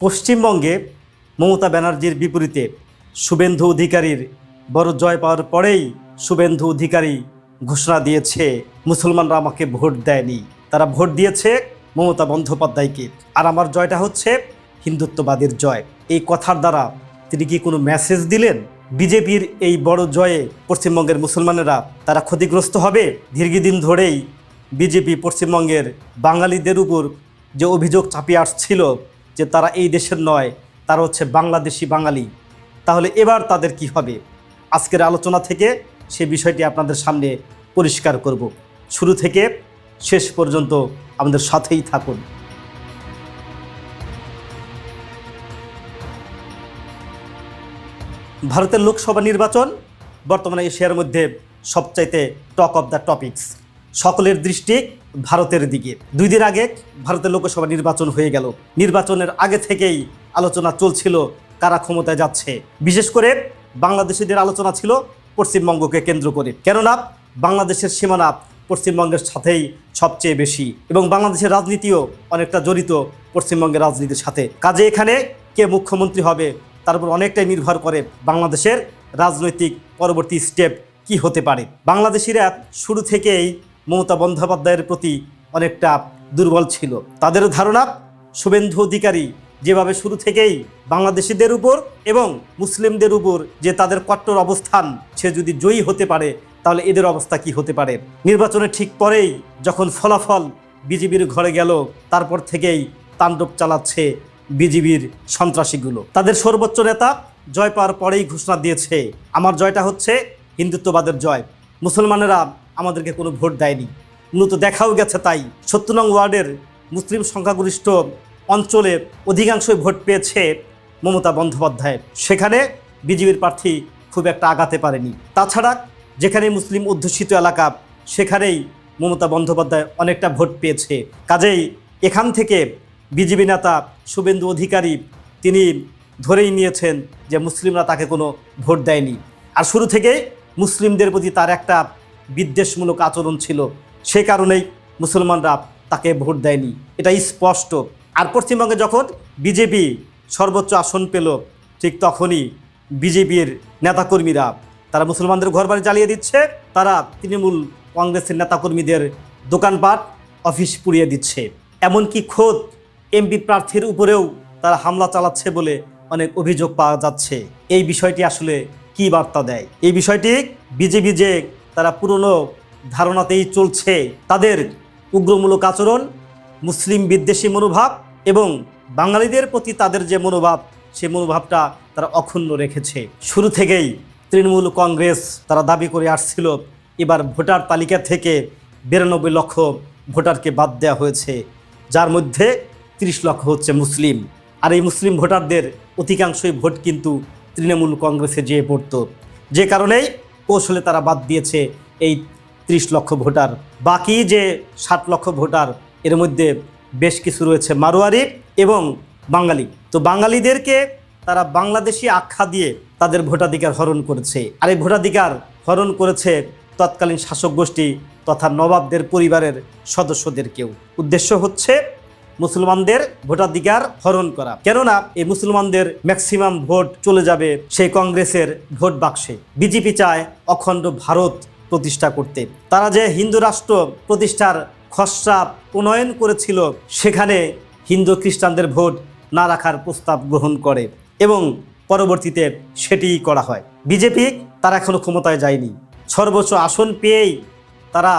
পশ্চিমবঙ্গে মমতা ব্যানার্জির বিপরীতে শুভেন্দু অধিকারীর বড় জয় পাওয়ার পরেই শুভেন্দু অধিকারী ঘোষণা দিয়েছে মুসলমানরা আমাকে ভোট দেয়নি, তারা ভোট দিয়েছে মমতা বন্দ্যোপাধ্যায়কে, আর আমার জয়টা হচ্ছে হিন্দুত্ববাদের জয়। এই কথার দ্বারা তিনি কি কোনো মেসেজ দিলেন? বিজেপির এই বড় জয়ে পশ্চিমবঙ্গের মুসলমানেরা তারা ক্ষতিগ্রস্ত হবে? দীর্ঘদিন ধরেই বিজেপি পশ্চিমবঙ্গের বাঙালিদের উপর যে অভিযোগ চাপিয়ে আসছিল যে তারা এই দেশের নয়, তারা হচ্ছে বাংলাদেশি বাঙালি, তাহলে এবার তাদের কি হবে? আজকের আলোচনা থেকে সে বিষয়টি আপনাদের সামনে পরিষ্কার করব। শুরু থেকে শেষ পর্যন্ত আমাদের সাথেই থাকুন। ভারতের লোকসভা নির্বাচন বর্তমানে এশিয়ার মধ্যে সবচাইতে টক অফ দ্য টপিকস। সকলের দৃষ্টি ভারতের দিকে। 2 দিন আগে ভারতের লোকসভা নির্বাচন হয়ে গেল। নির্বাচনের আগে থেকেই আলোচনা চলছিল কারা ক্ষমতায় যাচ্ছে। বিশেষ করে বাংলাদেশিদের আলোচনা ছিল পশ্চিমবঙ্গকে কেন্দ্র করে, কেননা বাংলাদেশের সীমানা পশ্চিমবঙ্গের সাথেই সবচেয়ে বেশি এবং বাংলাদেশের রাজনীতিও অনেকটা জড়িত পশ্চিমবঙ্গের রাজনীতির সাথে। কাজে এখানে কে মুখ্যমন্ত্রী হবে তার উপর অনেকটাই নির্ভর করে বাংলাদেশের রাজনৈতিক পরবর্তী স্টেপ কি হতে পারে। বাংলাদেশিরা শুরু থেকেই মমতা বন্দ্যোপাধ্যায়ের প্রতি অনেকটা দুর্বল ছিল। তাদের ধারণা শুভেন্দু অধিকারী যেভাবে শুরু থেকেই বাংলাদেশিদের উপর এবং মুসলিমদের উপর যে তাদের কট্টর অবস্থান, সে যদি জয়ী হতে পারে তাহলে এদের অবস্থা কি হতে পারে। নির্বাচনের ঠিক পরেই যখন ফলাফল বিজেপির ঘরে গেল, তারপর থেকেই তাণ্ডব চালাচ্ছে বিজেপির সন্ত্রাসীগুলো। তাদের সর্বোচ্চ নেতা জয় পাওয়ার পরেই ঘোষণা দিয়েছে আমার জয়টা হচ্ছে হিন্দুত্ববাদের জয়, মুসলমানেরা আমাদেরকে কোনো ভোট দেয়নি। মূলত দেখাও গেছে তাই। ৭০ নং ওয়ার্ডের মুসলিম সংখ্যাগরিষ্ঠ অঞ্চলে অধিকাংশই ভোট পেয়েছে মমতা বন্দ্যোপাধ্যায়। সেখানে বিজেপির প্রার্থী খুব একটা আগাতে পারেনি। তাছাড়া যেখানে মুসলিম অধ্যুষিত এলাকা সেখানেই মমতা বন্দ্যোপাধ্যায় অনেকটা ভোট পেয়েছে। কাজেই এখান থেকে বিজেপি নেতা শুভেন্দু অধিকারী তিনি ধরেই নিয়েছেন যে মুসলিমরা তাকে কোনো ভোট দেয়নি। আর শুরু থেকে মুসলিমদের প্রতি তার একটা বিদ্বেষমূলক আচরণ ছিল, সে কারণেই মুসলমানরা তাকে ভোট দেয়নি, এটা স্পষ্ট। আর পশ্চিমবঙ্গে যখন বিজেপি সর্বোচ্চ আসন পেল, ঠিক তখনই বিজেপির নেতাকর্মীরা তারা মুসলমানদের ঘরবাড়ি জ্বালিয়ে দিচ্ছে, তারা তৃণমূল কংগ্রেসের নেতাকর্মীদের দোকানপাট অফিস পুড়িয়ে দিচ্ছে, এমনকি খোদ এমপি প্রার্থীর উপরেও তারা হামলা চালাচ্ছে বলে অনেক অভিযোগ পাওয়া যাচ্ছে। এই বিষয়টি আসলে কি বার্তা দেয়? এই বিষয়টি বিজেপি যে তারা পুরনো ধারণাতেই চলছে, তাদের উগ্রমূলক আচরণ, মুসলিম বিদ্বেষী মনোভাব এবং বাঙালিদের প্রতি তাদের যে মনোভাব, সেই মনোভাবটা তারা অক্ষুণ্ণ রেখেছে। শুরু থেকেই তৃণমূল কংগ্রেস তারা দাবি করে আসছিল এবার ভোটার তালিকা থেকে 92 লক্ষ ভোটারকে বাদ দেওয়া হয়েছে, যার মধ্যে 30 লক্ষ হচ্ছে মুসলিম। আর এই মুসলিম ভোটারদের অধিকাংশই ভোট কিন্তু তৃণমূল কংগ্রেসে যেয়ে পড়ত, যে কারণেই কৌশলে তারা বাদ দিয়েছে এই 30 লক্ষ ভোটার। বাকি যে 60 লক্ষ ভোটার, এর মধ্যে বেশ কিছু রয়েছে মারোয়ারি এবং বাঙালি। তো বাঙালিদেরকে তারা বাংলাদেশি আখ্যা দিয়ে তাদের ভোটাধিকার হরণ করেছে। আর এই ভোটাধিকার হরণ করেছে তৎকালীন শাসক গোষ্ঠী তথা নবাবদের পরিবারের সদস্যদেরকেও। উদ্দেশ্য হচ্ছে মুসলমানদের ভোটাধিকার হরণ করা, কেননা এই মুসলমানদের ম্যাক্সিমাম ভোট চলে যাবে সেই কংগ্রেসের ভোট বাক্সে। বিজেপি চায় অখণ্ড ভারত প্রতিষ্ঠা করতে। তারা যে হিন্দু রাষ্ট্র প্রতিষ্ঠার খসড়া প্রণয়ন করেছিল, সেখানে হিন্দু খ্রিস্টানদের ভোট না রাখার প্রস্তাব গ্রহণ করে এবং পরবর্তীতে সেটিই করা হয়। বিজেপি তারা এখনও ক্ষমতায় যায়নি, সর্বোচ্চ আসন পেয়েই তারা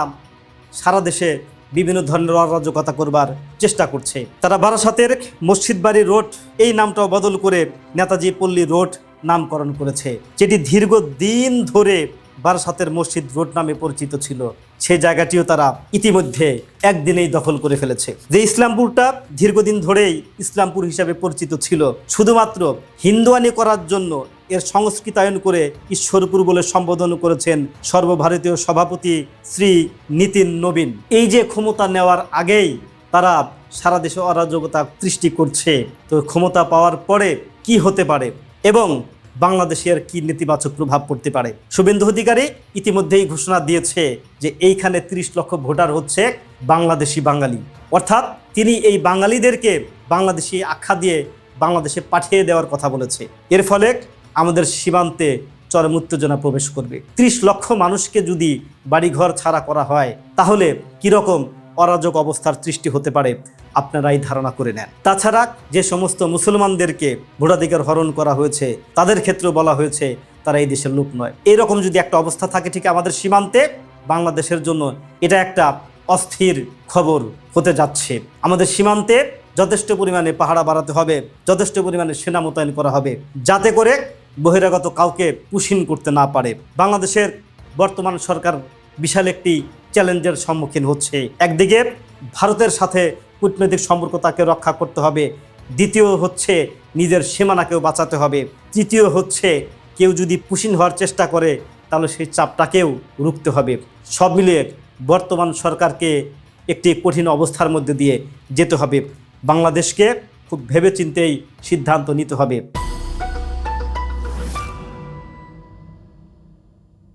সারা দেশে বিভিন্ন ধরনের অরাজকতা করবার চেষ্টা করছে। তারা বারাসাতের মসজিদ বাড়ি রোড এই নামটাও বদল করে নেতাজি পল্লী রোড নামকরণ করেছে, যেটি দীর্ঘদিন ধরে বারাসাতের মসজিদ রোড নামে পরিচিত ছিল। সেই জায়গাটিও তারা ইতিমধ্যে একদিনেই দখল করে ফেলেছে। যে ইসলামপুরটা দীর্ঘদিন ধরেই ইসলামপুর হিসাবে পরিচিত ছিল, শুধুমাত্র হিন্দুয়ানি করার জন্য এর সংস্কৃতায়ন করে ঈশ্বরপুর বলে সম্বোধন করেছেন সর্বভারতীয় সভাপতি শ্রী নীতিন নবীন। এই যে ক্ষমতা নেওয়ার আগেই তারা সারা দেশে অরাজকতা সৃষ্টি করছে, তো ক্ষমতা পাওয়ার পরে কি হতে পারে এবং বাংলাদেশের কি নেতিবাচক প্রভাব পড়তে পারে। শুভেন্দু অধিকারী ইতিমধ্যেই ঘোষণা দিয়েছে যে এইখানে 30 লক্ষ ভোটার হচ্ছে বাংলাদেশি বাঙালি, অর্থাৎ তিনি এই বাঙালিদেরকে বাংলাদেশি আখ্যা দিয়ে বাংলাদেশে পাঠিয়ে দেওয়ার কথা বলেছে। এর ফলে আমাদের সীমান্তে চরম উত্তেজনা প্রবেশ করবে। 30 লক্ষ মানুষকে যদি বাড়িঘর ছাড়া করা হয় তাহলে কীরকম অরাজক অবস্থার সৃষ্টি হতে পারে আপনারাই ধারণা করে নেন। তাছাড়া যে সমস্ত মুসলমানদেরকে ভোটাধিকার হরণ করা হয়েছে তাদের ক্ষেত্রেও বলা হয়েছে তারা এই দেশের লোক নয়। এরকম যদি একটা অবস্থা থাকে ঠিক আমাদের সীমান্তে, বাংলাদেশের জন্য এটা একটা অস্থির খবর হতে যাচ্ছে। আমাদের সীমান্তে যথেষ্ট পরিমাণে পাহারা বাড়াতে হবে, যথেষ্ট পরিমাণে সেনা মোতায়েন করা হবে, যাতে করে বহিরাগত কাউকে পুশিন করতে না পারে। বাংলাদেশের বর্তমান সরকার বিশাল একটি চ্যালেঞ্জের সম্মুখীন হচ্ছে। একদিকে ভারতের সাথে কূটনৈতিক সম্পর্ক তাকে রক্ষা করতে হবে, দ্বিতীয় হচ্ছে নিজের সীমানাকেও বাঁচাতে হবে, তৃতীয় হচ্ছে কেউ যদি পুশিন হওয়ার চেষ্টা করে তাহলে সেই চাপটাকেও রুখতে হবে। সব মিলিয়ে বর্তমান সরকারকে একটি কঠিন অবস্থার মধ্যে দিয়ে যেতে হবে। বাংলাদেশকে খুব ভেবেচিন্তেই সিদ্ধান্ত নিতে হবে।